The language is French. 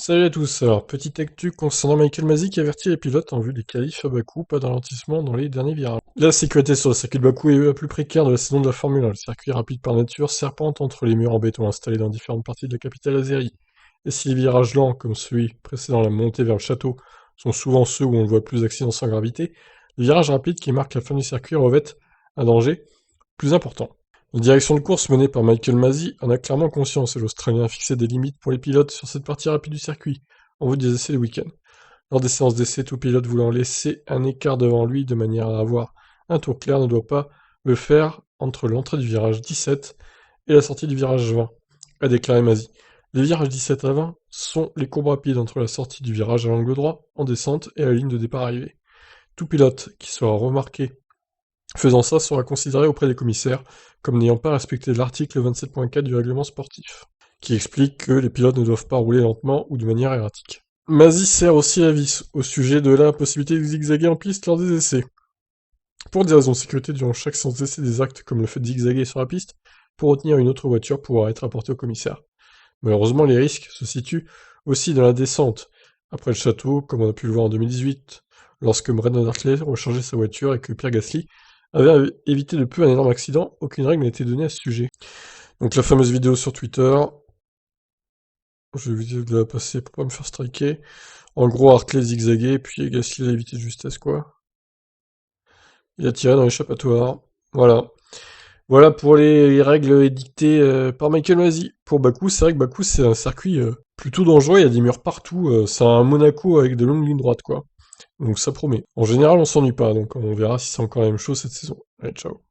Salut à tous, alors petite actu concernant Michael Masi qui avertit les pilotes en vue des qualifs à Bakou, pas de ralentissement dans les derniers virages. La sécurité sur le circuit de Bakou est la plus précaire de la saison de la Formule 1. Le circuit rapide par nature serpente entre les murs en béton installés dans différentes parties de la capitale azérie. Et si les virages lents, comme celui précédant la montée vers le château, sont souvent ceux où on ne voit plus d'accidents sans gravité, les virages rapides qui marquent la fin du circuit revêtent un danger plus important. La direction de course menée par Michael Masi en a clairement conscience et l'Australien a fixé des limites pour les pilotes sur cette partie rapide du circuit, en vue des essais le week-end. Lors des séances d'essais, tout pilote voulant laisser un écart devant lui de manière à avoir un tour clair ne doit pas le faire entre l'entrée du virage 17 et la sortie du virage 20, a déclaré Masi. Les virages 17 à 20 sont les courbes rapides entre la sortie du virage à l'angle droit, en descente, et la ligne de départ arrivée. Tout pilote qui sera remarqué faisant ça sera considéré auprès des commissaires comme n'ayant pas respecté l'article 27.4 du règlement sportif, qui explique que les pilotes ne doivent pas rouler lentement ou de manière erratique. Masi serre aussi la vis au sujet de la possibilité de zigzaguer en piste lors des essais. Pour des raisons de sécurité durant chaque séance d'essai, des actes comme le fait de zigzaguer sur la piste pour retenir une autre voiture pourra être apporté au commissaire. Malheureusement, les risques se situent aussi dans la descente. Après le château, comme on a pu le voir en 2018, lorsque Brendan Hartley rechargeait sa voiture et que Pierre Gasly avait évité de peu un énorme accident, aucune règle n'a été donnée à ce sujet. Donc la fameuse vidéo sur Twitter, je vais éviter de la passer pour pas me faire striker. En gros, Hartley zigzaguait, puis Gasly a évité de justesse, quoi. Il a tiré dans l'échappatoire. Voilà. Voilà pour les règles édictées par Michael Masi. Pour Bakou, c'est vrai que Bakou, c'est un circuit plutôt dangereux, il y a des murs partout, c'est un Monaco avec de longues lignes droites, quoi. Donc ça promet. En général, on s'ennuie pas, donc on verra si c'est encore la même chose cette saison. Allez, ciao.